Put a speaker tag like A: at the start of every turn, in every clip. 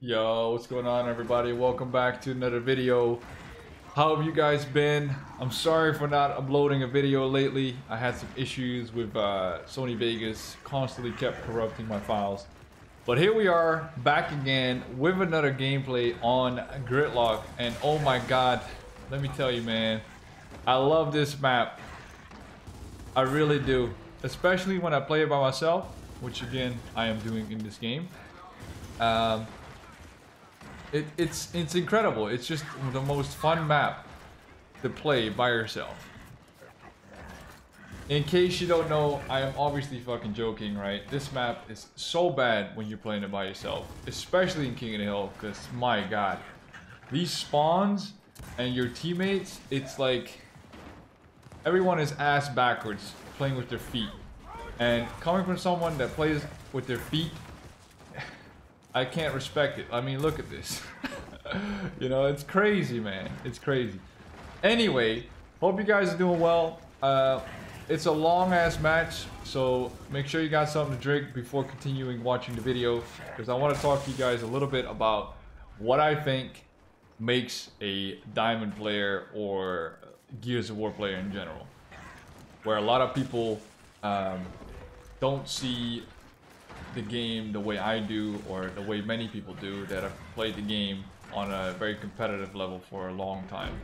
A: Yo, what's going on, everybody? Welcome back to another video. How have you guys been? I'm sorry for not uploading a video lately. I had some issues with Sony Vegas, constantly kept corrupting my files. But here we are, back again with another gameplay on Gridlock. And oh my god, let me tell you, man, I love this map. I really do. Especially when I play it by myself, which again, I am doing in this game. It's incredible. It's just the most fun map to play by yourself. In case you don't know, I am obviously fucking joking, right? This map is so bad when you're playing it by yourself, especially in King of the Hill, because my god, these spawns and your teammates, it's like everyone is ass backwards playing with their feet. And coming from someone that plays with their feet, I can't respect it. I mean, look at this. You know, it's crazy, man. It's crazy. Anyway, hope you guys are doing well. It's a long ass match, so make sure you got something to drink before continuing watching the video, because I want to talk to you guys a little bit about what I think makes a Diamond player or Gears of War player in general. Where a lot of people don't see the game the way I do, or the way many people do that have played the game on a very competitive level for a long time.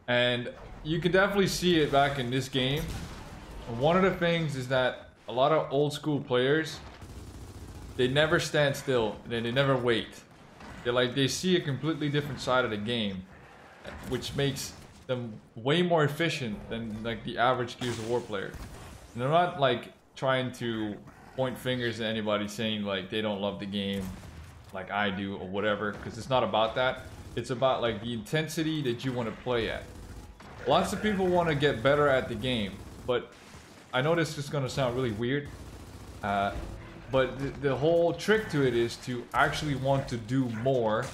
A: And you can definitely see it back in this game. One of the things is that a lot of old school players, they never stand still, they never wait. They see a completely different side of the game, which makes them way more efficient than like the average Gears of War player. And they're not like trying to point fingers at anybody saying like they don't love the game like I do or whatever, because it's not about that. It's about like the intensity that you want to play at. Lots of people want to get better at the game, but I know this is going to sound really weird, but the whole trick to it is to actually want to do more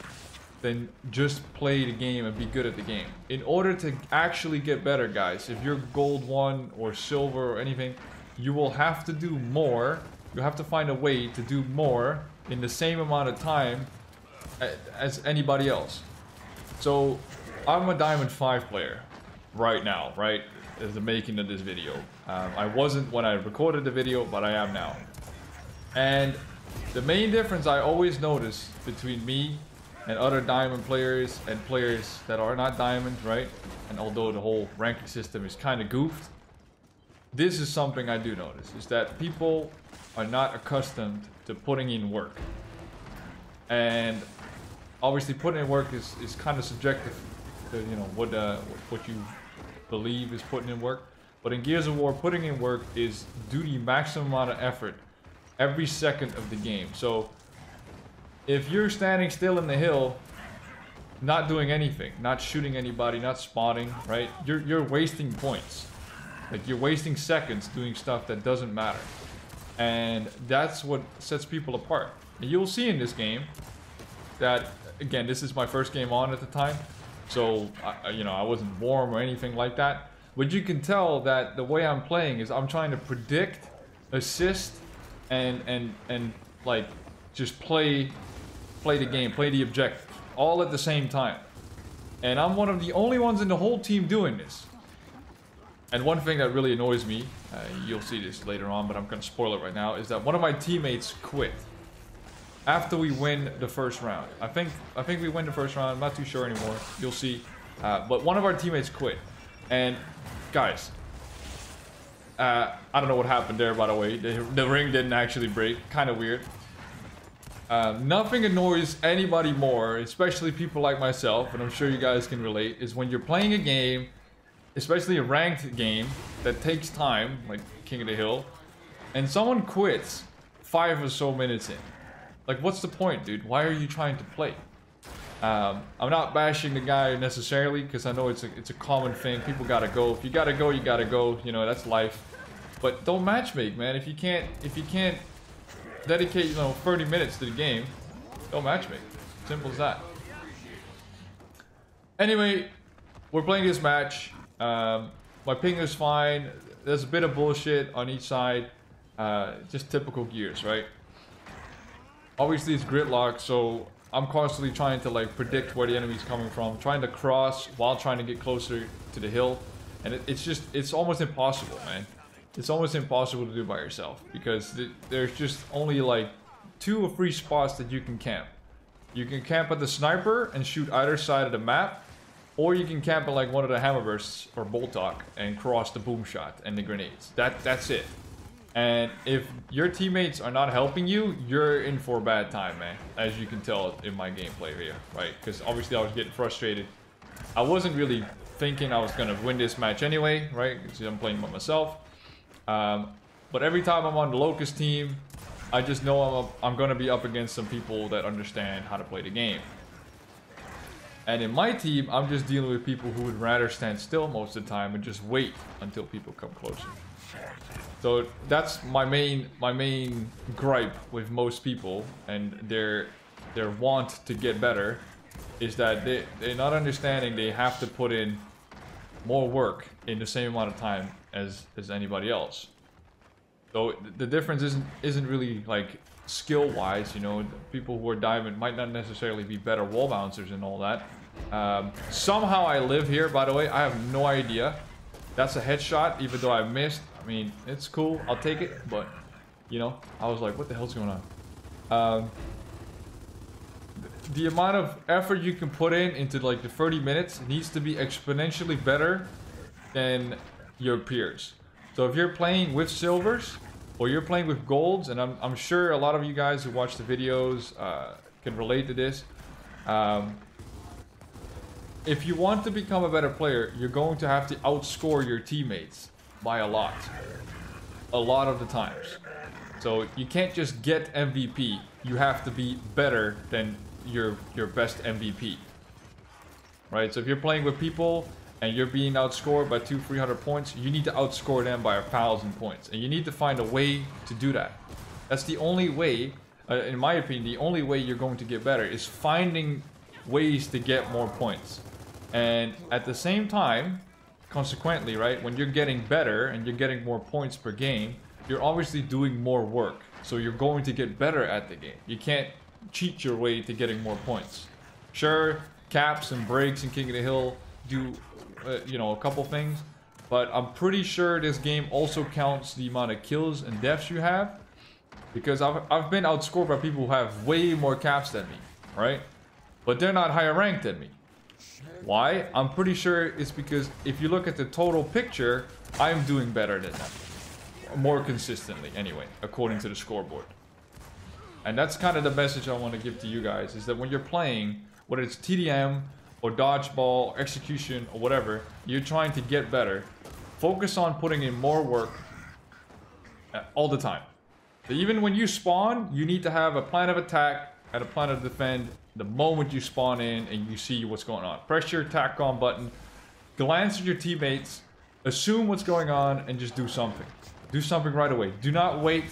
A: than just play the game and be good at the game. In order to actually get better, guys, if you're gold 1 or silver or anything, you will have to do more. You have to find a way to do more in the same amount of time as anybody else. So I'm a Diamond 5 player right now, right? As the making of this video. I wasn't when I recorded the video, but I am now. And the main difference I always notice between me and other Diamond players and players that are not Diamond, right? And although the whole ranking system is kind of goofed, this is something I do notice, is that people are not accustomed to putting in work. And obviously putting in work is kind of subjective to, you know, what you believe is putting in work. But in Gears of War, putting in work is do the maximum amount of effort every second of the game. So if you're standing still in the hill, not doing anything, not shooting anybody, not spotting, right? You're wasting points. Like, you're wasting seconds doing stuff that doesn't matter. And that's what sets people apart. And you'll see in this game that, again, this is my first game on at the time. So, you know, I wasn't warm or anything like that. But you can tell that the way I'm playing is I'm trying to predict, assist, and like, just play the game, play the objective, all at the same time. And I'm one of the only ones in the whole team doing this. And one thing that really annoys me, you'll see this later on, but I'm going to spoil it right now, is that one of my teammates quit after we win the first round. I think we win the first round. I'm not too sure anymore. You'll see. But one of our teammates quit. And guys, I don't know what happened there, by the way. The ring didn't actually break. Kind of weird. Nothing annoys anybody more, especially people like myself, and I'm sure you guys can relate, is when you're playing a game, especially a ranked game that takes time, like King of the Hill, and someone quits 5 or so minutes in. Like, what's the point, dude? Why are you trying to play? I'm not bashing the guy necessarily, because I know it's a common thing. People gotta go. If you gotta go, you gotta go. You know, that's life. But don't matchmake, man. If you can't dedicate, you know, 30 minutes to the game, don't matchmake. Simple as that. Anyway, we're playing this match. My ping is fine. There's a bit of bullshit on each side. Just typical Gears, right? obviously it's gridlock, so I'm constantly trying to like predict where the enemy's coming from, trying to cross while trying to get closer to the hill, and it's almost impossible, man. It's almost impossible to do by yourself because there's just only like 2 or 3 spots that you can camp. You can camp at the sniper and shoot either side of the map, or you can camp at like one of the hammerbursts or boltok and cross the boom shot and the grenades. That's it. And if your teammates are not helping you, you're in for a bad time, man. As you can tell in my gameplay here, right? Because obviously I was getting frustrated. I wasn't really thinking I was gonna win this match anyway, right? Because I'm playing by myself. But every time I'm on the Locust team, I just know I'm gonna be up against some people that understand how to play the game. And in my team, I'm just dealing with people who would rather stand still most of the time and just wait until people come closer. So that's my main gripe with most people and their want to get better is that they're not understanding they have to put in more work in the same amount of time as anybody else. So the difference isn't really like skill wise, you know. People who are diamond might not necessarily be better wall bouncers and all that. Somehow I live here, by the way. I have no idea. That's a headshot, even though I missed. I mean, it's cool. I'll take it, but you know, I was like, what the hell's going on? The amount of effort you can put into like the 30 minutes needs to be exponentially better than your peers. So if you're playing with silvers or you're playing with golds, and I'm sure a lot of you guys who watch the videos can relate to this. If you want to become a better player, you're going to have to outscore your teammates by a lot of the times. So you can't just get MVP, you have to be better than your best MVP, right? So if you're playing with people and you're being outscored by 200-300 points, you need to outscore them by 1,000 points, and you need to find a way to do that. That's the only way, in my opinion, the only way you're going to get better is finding ways to get more points. And at the same time, consequently, right, when you're getting better and you're getting more points per game, you're obviously doing more work. So you're going to get better at the game. You can't cheat your way to getting more points. Sure, caps and breaks in King of the Hill do, you know, a couple things. But I'm pretty sure this game also counts the amount of kills and deaths you have. Because I've been outscored by people who have way more caps than me, right? But they're not higher ranked than me. Why? I'm pretty sure it's because if you look at the total picture, I'm doing better than them. More consistently, anyway, according to the scoreboard. And that's kind of the message I want to give to you guys, is that when you're playing, whether it's TDM or dodgeball, or execution, or whatever, you're trying to get better. Focus on putting in more work all the time. So even when you spawn, you need to have a plan of attack and a plan of defend the moment you spawn in and you see what's going on. Press your attack on button, glance at your teammates, assume what's going on, and just do something. Do something right away. Do not wait.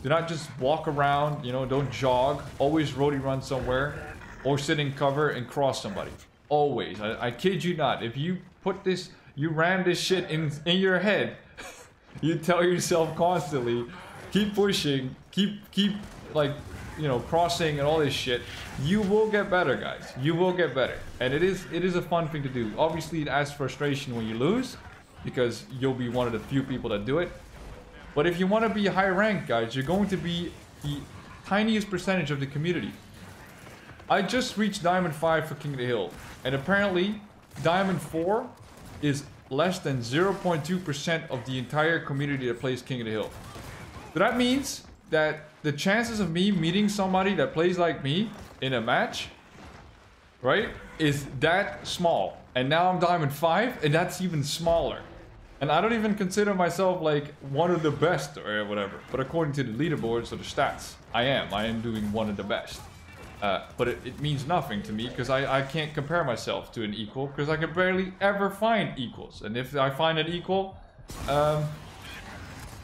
A: Do not just walk around, you know, don't jog. Always roadie run somewhere or sit in cover and cross somebody. Always. I kid you not. If you put this, you ram this shit in your head, you tell yourself constantly, keep pushing, keep like, you know, crossing and all this shit, you will get better, guys. You will get better. And it is a fun thing to do. Obviously, it adds frustration when you lose, because you'll be one of the few people that do it. But if you want to be high ranked, guys, you're going to be the tiniest percentage of the community. I just reached Diamond 5 for King of the Hill, and apparently Diamond 4 is less than 0.2% of the entire community that plays King of the Hill. So that means that the chances of me meeting somebody that plays like me in a match, right, is that small. And now I'm Diamond 5, and that's even smaller. And I don't even consider myself like one of the best or whatever. But according to the leaderboards or the stats, I am doing one of the best. But it means nothing to me, because I can't compare myself to an equal, because I can barely ever find equals. And if I find an equal,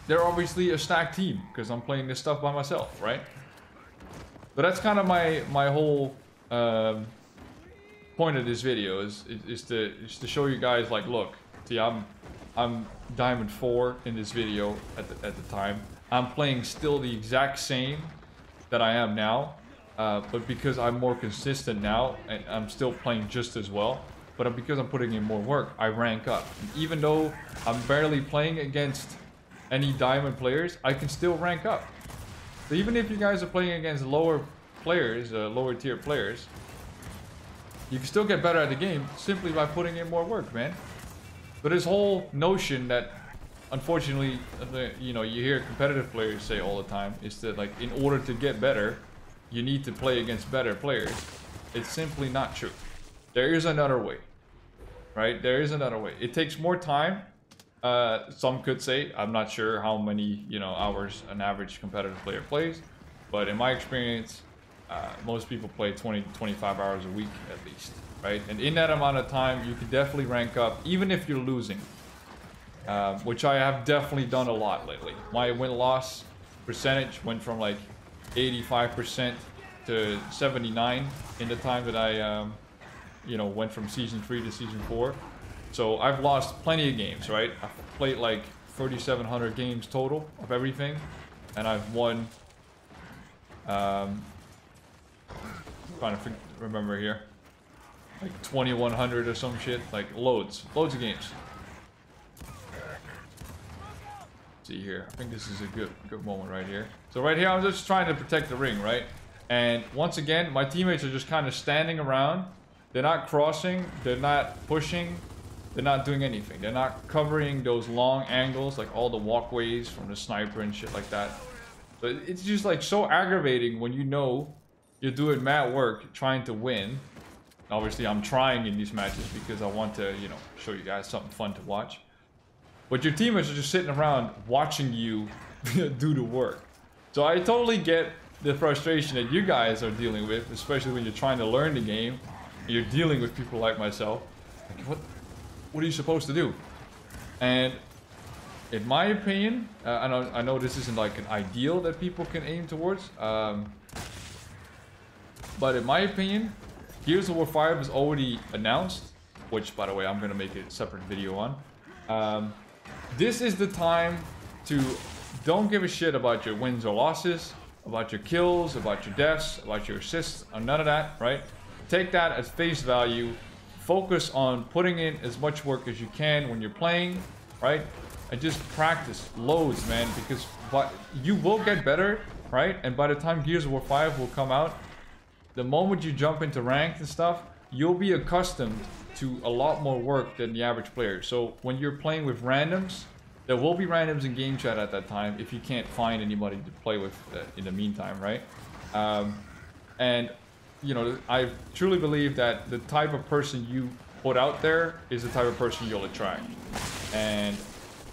A: they're obviously a stacked team, because I'm playing this stuff by myself, right? But that's kind of my whole point of this video is to show you guys, like, look, see, I'm Diamond 4 in this video at the time. I'm playing still the exact same that I am now. but because I'm more consistent now, and I'm still playing just as well, but because I'm putting in more work, I rank up. And even though I'm barely playing against any diamond players, I can still rank up. So even if you guys are playing against lower players, lower tier players, you can still get better at the game simply by putting in more work, man. But this whole notion that, unfortunately, you know, you hear competitive players say all the time, is that, like, in order to get better, you need to play against better players. It's simply not true. There is another way, right? There is another way. It takes more time. Some could say, I'm not sure how many, you know, hours an average competitive player plays, but in my experience, most people play 20 to 25 hours a week at least, right? And in that amount of time, you can definitely rank up, even if you're losing, which I have definitely done a lot lately. My win-loss percentage went from like 85% to 79 in the time that I, you know, went from season 3 to season 4. So I've lost plenty of games, right? I've played like 3,700 games total of everything, and I've won. Trying to remember here, like 2,100 or some shit, like loads of games. See here, I think this is a good moment right here. So right here, I'm just trying to protect the ring, right? And once again, my teammates are just kind of standing around. They're not crossing, they're not pushing, they're not doing anything. They're not covering those long angles, like all the walkways from the sniper and shit like that. So it's just like so aggravating when you know you're doing mad work trying to win. Obviously, I'm trying in these matches because I want to, you know, show you guys something fun to watch. But your teammates are just sitting around watching you do the work. So I totally get the frustration that you guys are dealing with, especially when you're trying to learn the game. And you're dealing with people like myself. Like, what are you supposed to do? And in my opinion, I know this isn't like an ideal that people can aim towards. But in my opinion, Gears of War 5 is already announced, which, by the way, I'm going to make a separate video on. This is the time to don't give a shit about your wins or losses, about your kills, about your deaths, about your assists, or none of that, right? Take that as face value. Focus on putting in as much work as you can when you're playing, right? And just practice loads, man, because you will get better, right? And by the time Gears of War 5 will come out, the moment you jump into ranked and stuff, you'll be accustomed to a lot more work than the average player. So when you're playing with randoms, there will be randoms in game chat at that time if you can't find anybody to play with in the meantime, right? And, you know, I truly believe that the type of person you put out there is the type of person you'll attract. And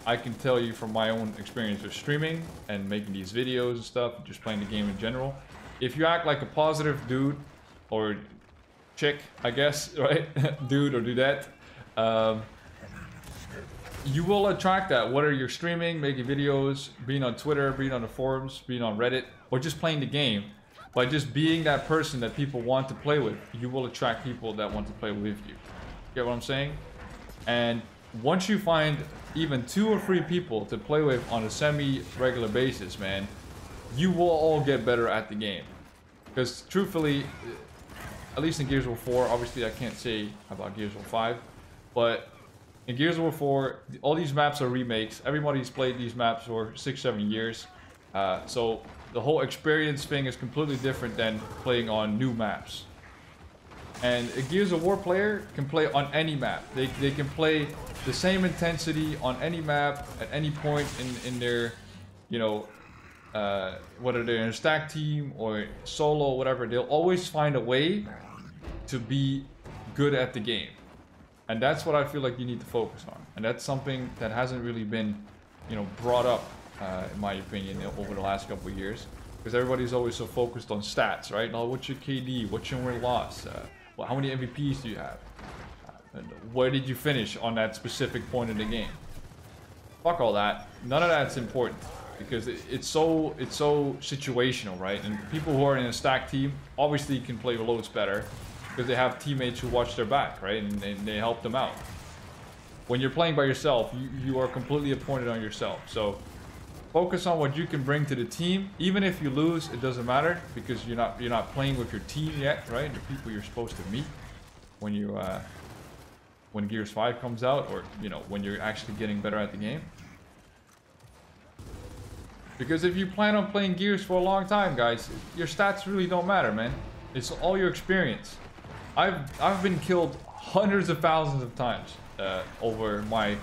A: I can tell you from my own experience with streaming and making these videos and stuff, just playing the game in general, if you act like a positive dude or chick, I guess, right? Dude or dudette, you will attract that, whether you're streaming, making videos, being on Twitter, being on the forums, being on Reddit, or just playing the game. By just being that person that people want to play with, you will attract people that want to play with you. Get what I'm saying? And once you find even 2 or 3 people to play with on a semi-regular basis, man, you will all get better at the game. Because truthfully, at least in Gears of War 4, obviously I can't say about Gears of War 5, but in Gears of War 4, all these maps are remakes. Everybody's played these maps for 6-7 years. So the whole experience thing is completely different than playing on new maps. And a Gears of War player can play on any map. They can play the same intensity on any map at any point in their, you know, whether they're in a stack team or solo, whatever, they'll always find a way to be good at the game. And that's what I feel like you need to focus on. And that's something that hasn't really been, you know, brought up, in my opinion, over the last couple of years. Because everybody's always so focused on stats, right? Oh, what's your KD? What's your win-loss? Well, how many MVPs do you have? And where did you finish on that specific point in the game? Fuck all that. None of that's important. Because it's so situational, right? And people who are in a stack team obviously can play loads better because they have teammates who watch their back, right? And they help them out. When you're playing by yourself, you are completely appointed on yourself. So Focus on what you can bring to the team. Even if you lose, it doesn't matter because you're not playing with your team yet, right? The people you're supposed to meet when you when Gears 5 comes out, or you know, when you're actually getting better at the game. Because if you plan on playing Gears for a long time, guys, your stats really don't matter, man. It's all your experience. I've been killed hundreds of thousands of times over my,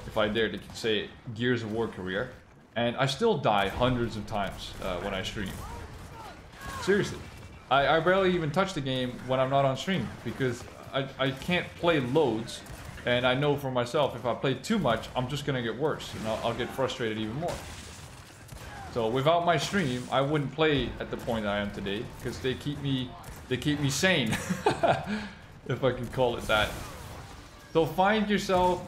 A: if I dare to say, Gears of War career. And I still die hundreds of times when I stream. Seriously. I barely even touch the game when I'm not on stream. Because I can't play loads. And I know for myself, if I play too much, I'm just going to get worse. And I'll get frustrated even more. So without my stream, I wouldn't play at the point I am today. Because they keep me sane. If I can call it that. So find yourself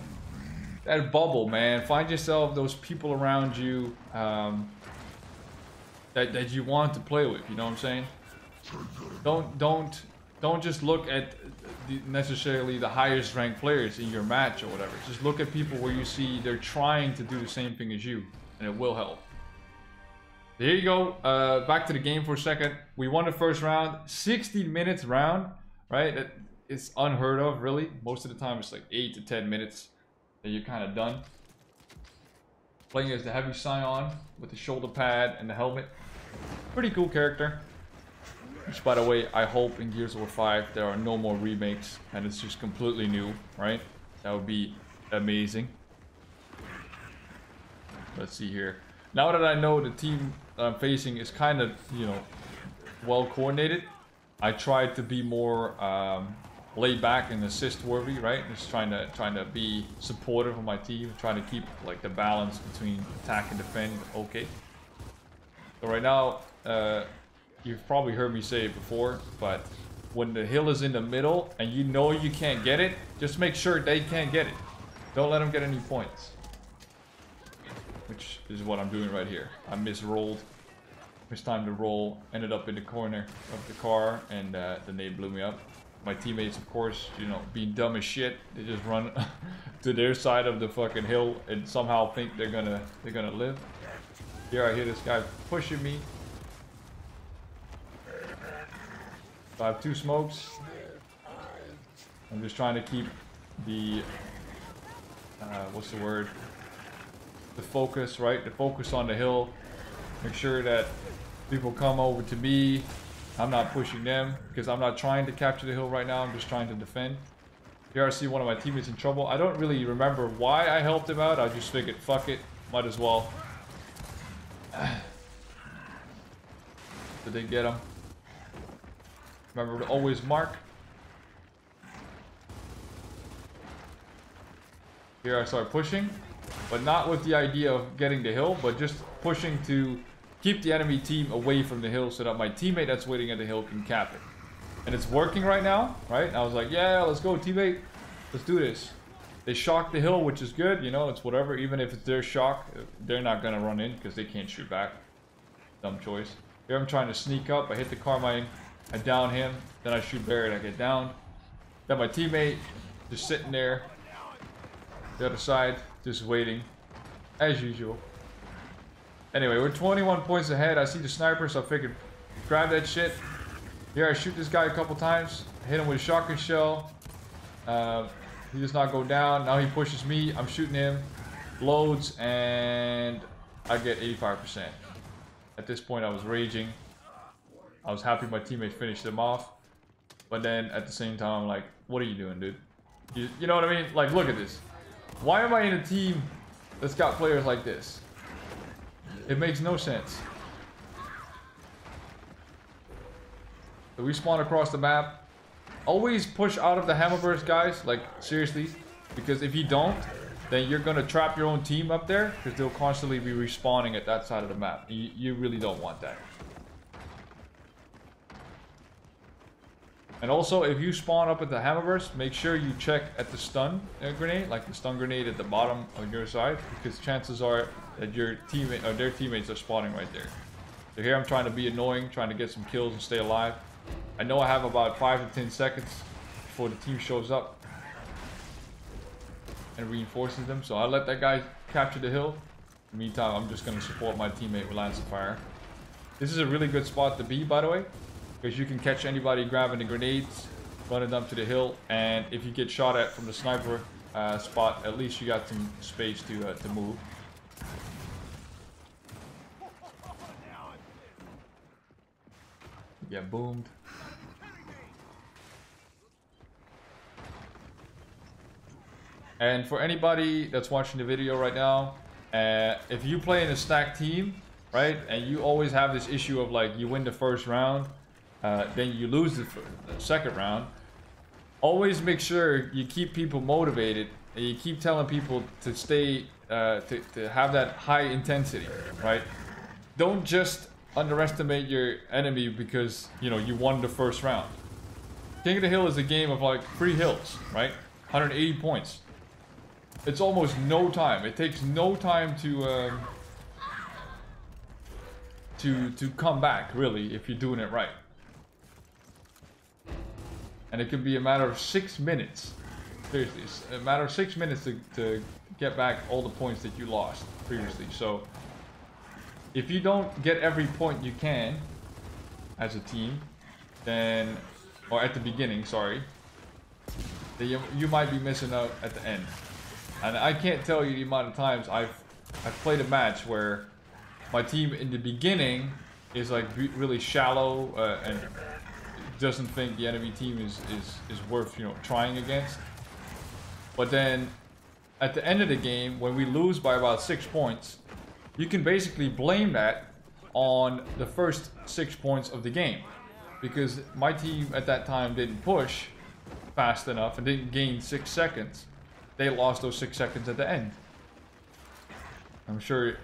A: that bubble, man. Find yourself those people around you that you want to play with. You know what I'm saying? Don't just look at necessarily the highest ranked players in your match or whatever. Just look at people where you see they're trying to do the same thing as you, and it will help. There you go. Back to the game for a second. We won the first round. 60 minutes round, right? It's unheard of, really. Most of the time, it's like 8 to 10 minutes. And you're kind of done. Playing as the heavy Scion with the shoulder pad and the helmet. Pretty cool character. Which, by the way, I hope in Gears of War 5 there are no more remakes and it's just completely new, right? That would be amazing. Let's see here. Now that I know the team I'm facing is kind of, you know, well coordinated, I tried to be more laid back and assist worthy, right? Just trying to be supportive of my team, trying to keep like the balance between attack and defend okay. So right now, you've probably heard me say it before, but when the hill is in the middle and you know you can't get it, just make sure they can't get it. Don't let them get any points. Which is what I'm doing right here. I misrolled. Missed time to roll. Ended up in the corner of the car and the nade blew me up. My teammates, of course, you know, being dumb as shit, they just run to their side of the fucking hill and somehow think they're gonna live. Here I hear this guy pushing me. So I have 2 smokes. I'm just trying to keep the what's the word? The focus, right? The focus on the hill. Make sure that people come over to me. I'm not pushing them because I'm not trying to capture the hill right now. I'm just trying to defend. Here I see one of my teammates in trouble. I don't really remember why I helped him out. I just figured, fuck it, might as well. Did they get him? Remember to always mark. Here I start pushing, but not with the idea of getting the hill, but just pushing to keep the enemy team away from the hill so that my teammate that's waiting at the hill can cap it. And it's working right now, right? And I was like, yeah, let's go, teammate. Let's do this. They shocked the hill, which is good, you know, it's whatever. Even if it's their shock, they're not going to run in because they can't shoot back. Dumb choice. Here I'm trying to sneak up. I hit the Carmine. I down him. Then I shoot Barrett. I get down. Then my teammate just sitting there. The other side, just waiting. As usual. Anyway, we're 21 points ahead. I see the sniper, so I figured grab that shit. Here I shoot this guy a couple times. Hit him with a shotgun shell. He does not go down. Now he pushes me. I'm shooting him. Loads, and I get 85%. At this point, I was raging. I was happy my teammate finished him off. But then, at the same time, I'm like, what are you doing, dude? You know what I mean? Like, look at this. Why am I in a team that's got players like this? It makes no sense. So we spawn across the map. Always push out of the hammerburst, guys. Like, seriously. Because if you don't, then you're going to trap your own team up there. Because they'll constantly be respawning at that side of the map. You really don't want that. And also, if you spawn up at the hammerburst, make sure you check at the stun grenade. Like the stun grenade at the bottom of your side. Because chances are that your teammate or their teammates are spawning right there. So here I'm trying to be annoying, trying to get some kills and stay alive. I know I have about 5 to 10 seconds before the team shows up and reinforces them. So I let that guy capture the hill. In the meantime, I'm just going to support my teammate with Lance of Fire. This is a really good spot to be, by the way, because you can catch anybody grabbing the grenades, running them to the hill, and if you get shot at from the sniper spot, at least you got some space to move. Yeah, boomed. And for anybody that's watching the video right now, if you play in a stacked team, right, and you always have this issue of like you win the first round, then you lose the second round, always make sure you keep people motivated and you keep telling people to stay, to have that high intensity, right? Don't just underestimate your enemy because, you know, you won the first round. King of the Hill is a game of like 3 hills, right? 180 points. It's almost no time. It takes no time to come back, really, if you're doing it right. And it can be a matter of 6 minutes. Seriously, it's a matter of 6 minutes to get back all the points that you lost previously. So, if you don't get every point you can as a team, then, or at the beginning, sorry, then you might be missing out at the end. And I can't tell you the amount of times I've played a match where my team in the beginning is like really shallow and doesn't think the enemy team is worth, you know, trying against. But then at the end of the game, when we lose by about 6 points, you can basically blame that on the first 6 points of the game, because my team at that time didn't push fast enough and didn't gain 6 seconds. They lost those 6 seconds at the end. I'm sure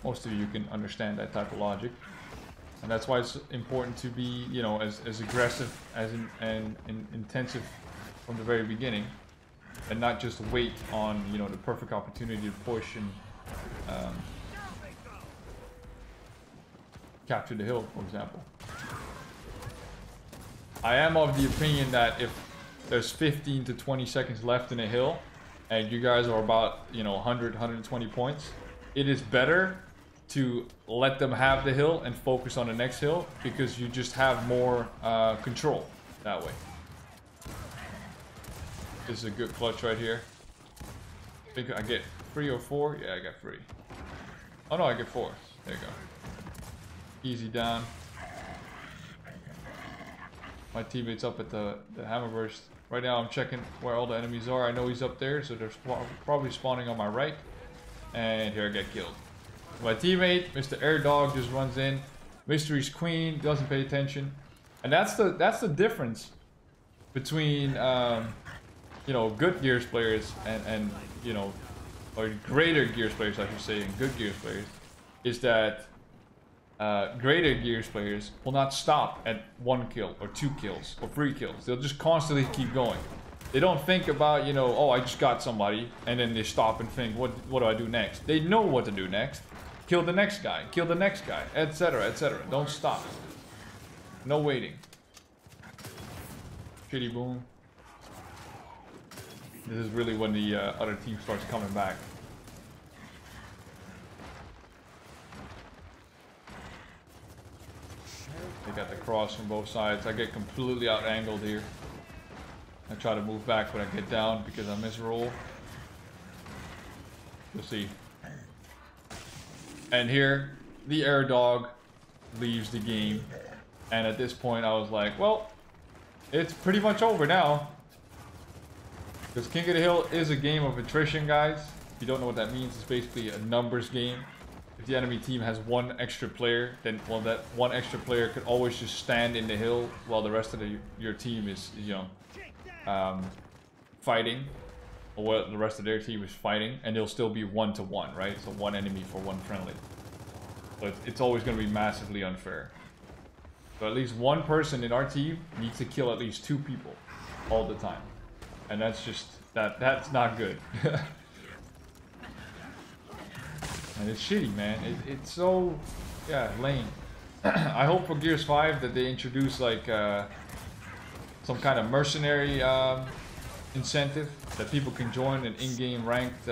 A: most of you can understand that type of logic. And that's why it's important to be, you know, as aggressive and intensive from the very beginning. And not just wait on, you know, the perfect opportunity to push and capture the hill, for example. I am of the opinion that if there's 15 to 20 seconds left in a hill, and you guys are about, you know, 100, 120 points, it is better to let them have the hill and focus on the next hill, because you just have more control that way. This is a good clutch right here. I think I get 3 or 4. Yeah, I got 3. Oh no, I get 4. There you go. Easy down. My teammate's up at the Hammerburst. Right now I'm checking where all the enemies are. I know he's up there, so they're probably spawning on my right. And here I get killed. My teammate, Mr. Air Dog, just runs in. Mystery's Queen, doesn't pay attention. And that's the difference between you know, good Gears players and you know, or greater Gears players, I should say, and good Gears players, is that greater Gears players will not stop at 1 kill or 2 kills or 3 kills. They'll just constantly keep going. They don't think about, you know, oh, I just got somebody, and then they stop and think, what do I do next? They know what to do next. Kill the next guy, etc., etc. Don't stop. No waiting. Shitty boom. This is really when the other team starts coming back. They got the cross from both sides. I get completely out-angled here. I try to move back when I get down because I misroll. You'll see. And here, the Air Dog leaves the game. And at this point, I was like, well, it's pretty much over now. Because King of the Hill is a game of attrition, guys. If you don't know what that means, it's basically a numbers game. If the enemy team has 1 extra player, then, well, that 1 extra player could always just stand in the hill while the rest of your team is, you know, fighting. Or what the rest of their team is fighting, and they'll still be 1-to-1, right? So 1 enemy for 1 friendly. So it's always going to be massively unfair. So at least 1 person in our team needs to kill at least 2 people all the time. And that's just, that's not good. And it's shitty, man. It's so, yeah, lame. I hope for Gears 5 that they introduce like some kind of mercenary incentive that people can join an in-game ranked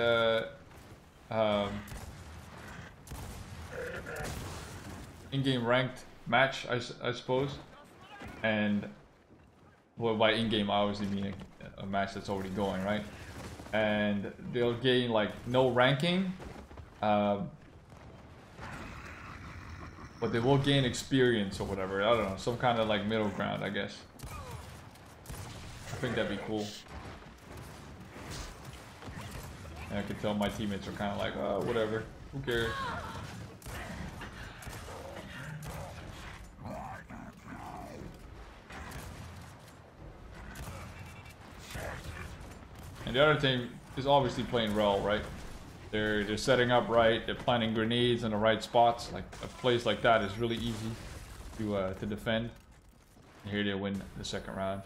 A: in-game ranked match, I suppose. And well, by in-game I obviously mean a match that's already going, right? And they'll gain like no ranking, but they will gain experience or whatever. I don't know, some kind of like middle ground, I guess. I think that'd be cool. And I could tell my teammates are kind of like, oh, whatever, who cares? And the other thing is obviously playing well, right? They're setting up right. They're planting grenades in the right spots. Like a place like that is really easy to defend. And here they win the second round.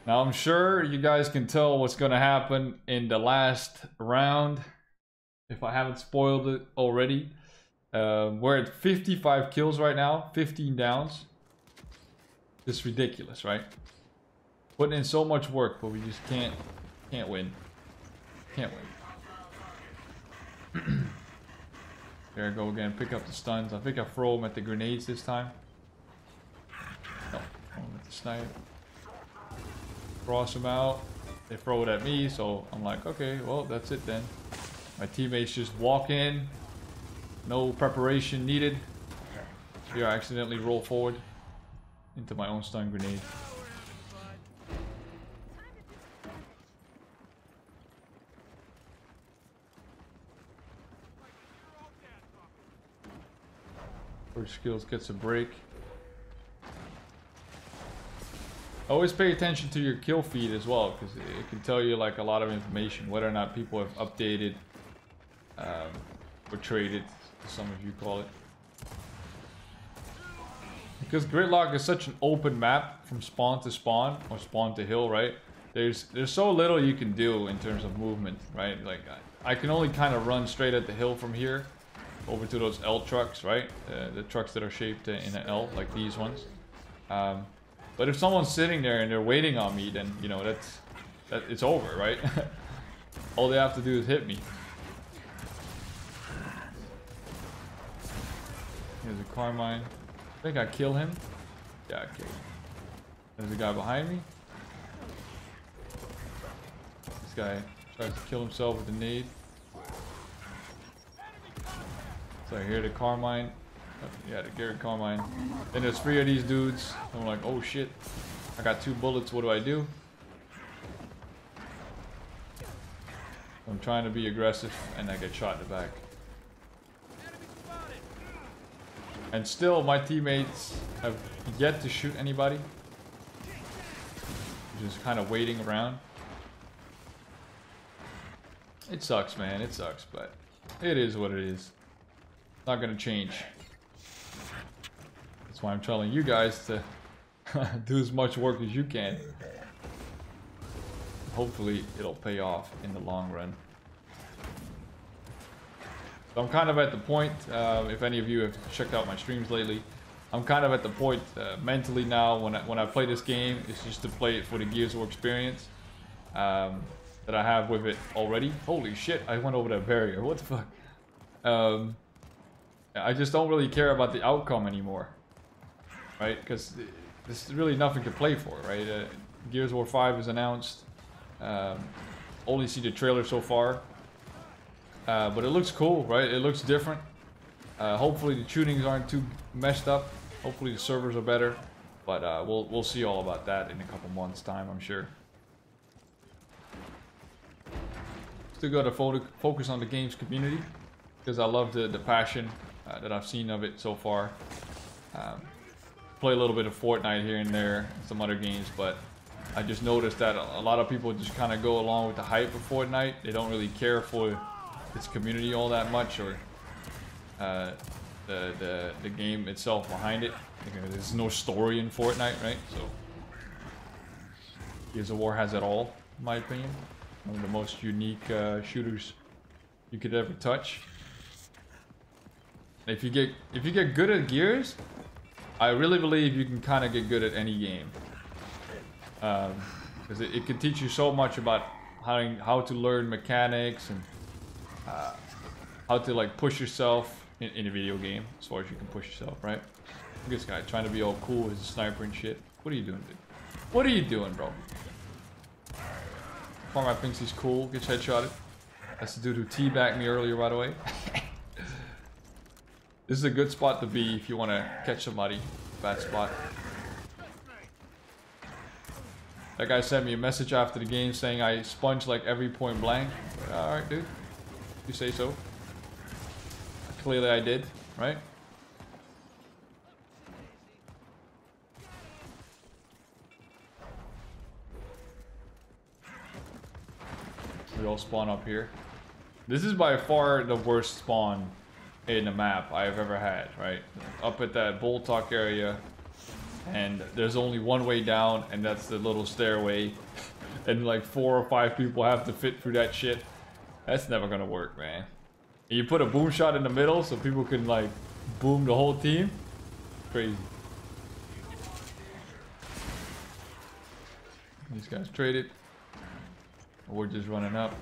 A: Now I'm sure you guys can tell what's going to happen in the last round. If I haven't spoiled it already, we're at 55 kills right now, 15 downs. It's ridiculous, right? Putting in so much work, but we just can't win. Can't win. There I go again. Pick up the stuns. I think I throw them at the grenades this time. No, throw them at the snipe. Cross them out. They throw it at me, so I'm like, okay, well, that's it then. My teammates just walk in. No preparation needed. Here I accidentally roll forward into my own stun grenade. First skills gets a break. Always pay attention to your kill feed as well, because it can tell you like a lot of information, whether or not people have updated or traded, as some of you call it. Because Gridlock is such an open map from spawn to spawn, or spawn to hill, right? There's so little you can do in terms of movement, right? Like I can only kind of run straight at the hill from here over to those L trucks, right? The trucks that are shaped in an L, like these ones. But if someone's sitting there and they're waiting on me, then you know it's over, right? All they have to do is hit me. Here's a Carmine. I think I kill him. Yeah, I killed him. There's a guy behind me. This guy tries to kill himself with a nade. So I hear the Carmine. Yeah, the Garrett Carmine. Then there's 3 of these dudes. I'm like, oh shit. I got 2 bullets. What do I do? I'm trying to be aggressive and I get shot in the back. And still my teammates have yet to shoot anybody. Just kind of waiting around. It sucks, man. It sucks, but it is what it is. Not gonna change. That's why I'm telling you guys to do as much work as you can. Hopefully it'll pay off in the long run. So I'm kind of at the point, if any of you have checked out my streams lately, I'm kind of at the point mentally now when I play this game, it's just to play it for the Gears of War experience that I have with it already. Holy shit, I went over that barrier. What the fuck? I just don't really care about the outcome anymore, right? Because there's really nothing to play for, right? Gears of War 5 is announced. Only see the trailer so far. But it looks cool, right? It looks different. Hopefully the tunings aren't too messed up. Hopefully the servers are better. But we'll see all about that in a couple months' time, I'm sure. Still got to focus on the game's community, because I love the passion that I've seen of it so far. Play a little bit of Fortnite here and there, and some other games, but I just noticed that a lot of people just kind of go along with the hype of Fortnite. They don't really care for its community all that much, or the game itself behind it. There's no story in Fortnite, right? So Gears of War has it all, in my opinion. One of the most unique shooters you could ever touch. If you get good at Gears, I really believe you can kind of get good at any game. Because it can teach you so much about how to learn mechanics and how to like push yourself in a video game, as far as you can push yourself, right? Look at this guy trying to be all cool as a sniper and shit. What are you doing, dude? What are you doing, bro? Farmer thinks he's cool, gets headshotted. That's the dude who teabagged me earlier, by the way. This is a good spot to be if you want to catch somebody. Bad spot. That guy sent me a message after the game saying I sponged like every point blank. Alright, dude. You say so. Clearly I did, right? We all spawn up here. This is by far the worst spawn in the map I've ever had, right? Up at that bull talk area, and there's only one way down, and that's the little stairway, and like 4 or 5 people have to fit through that shit. That's never gonna work, man. And you put a boom shot in the middle so people can like boom the whole team. Crazy. These guys traded. We're just running up.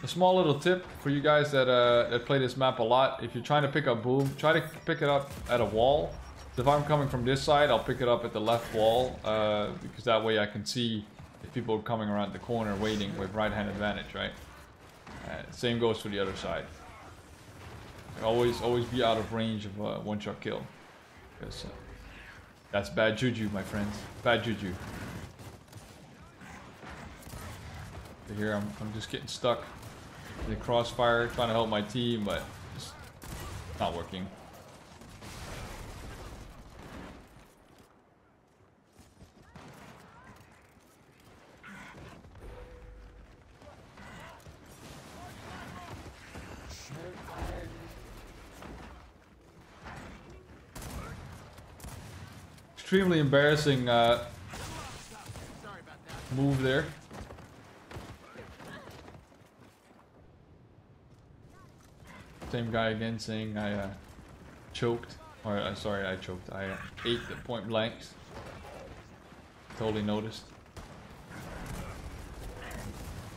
A: A small little tip for you guys that that play this map a lot: if you're trying to pick up boom, try to pick it up at a wall. So if I'm coming from this side, I'll pick it up at the left wall, because that way I can see if people are coming around the corner waiting with right-hand advantage, right? Same goes for the other side. Always be out of range of a one-shot kill, because that's bad juju, my friends. Bad juju. Here I'm just getting stuck in the crossfire, trying to help my team, but it's not working. Extremely embarrassing move there. Same guy again saying I choked, or sorry, I choked. I ate the point blanks. Totally noticed.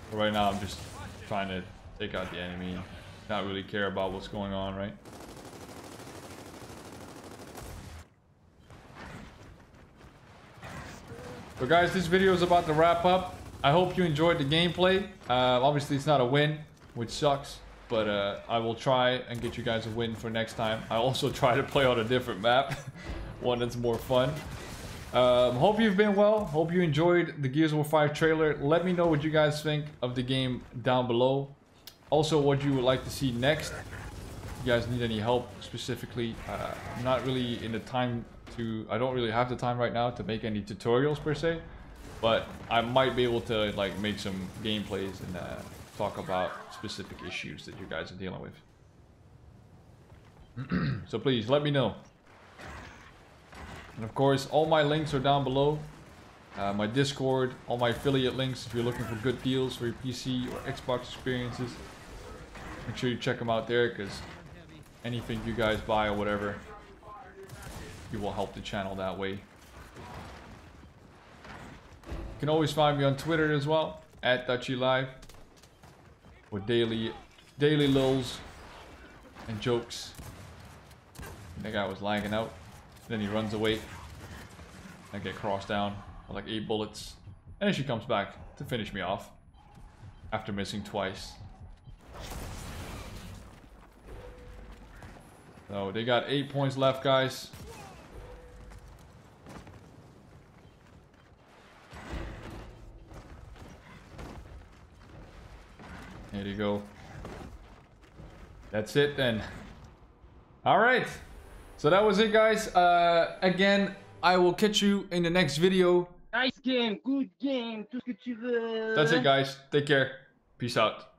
A: But right now I'm just trying to take out the enemy, not really care about what's going on, right? But guys, this video is about to wrap up. I hope you enjoyed the gameplay. Obviously it's not a win, which sucks, but I will try and get you guys a win for next time. I also try to play on a different map, one that's more fun. Hope you've been well. Hope you enjoyed the Gears of War 5 trailer. Let me know what you guys think of the game down below. Also, what you would like to see next. If you guys need any help specifically, I'm not really in the time to, I don't really have the time right now to make any tutorials per se, but I might be able to like make some gameplays and talk about specific issues that you guys are dealing with. So please let me know. And of course, all my links are down below. My Discord, all my affiliate links if you're looking for good deals for your PC or Xbox experiences. Make sure you check them out there, because anything you guys buy or whatever, you will help the channel that way. You can always find me on Twitter as well, @DutchyLive, with daily lulz and jokes. And that guy was lagging out. Then he runs away. I get crossed down with like 8 bullets. And then she comes back to finish me off after missing twice. So they got 8 points left, guys. There you go. That's it then. Alright. So that was it, guys. Again, I will catch you in the next video.
B: Nice game, good game, tout ce que tu veux.
A: That's it, guys. Take care. Peace out.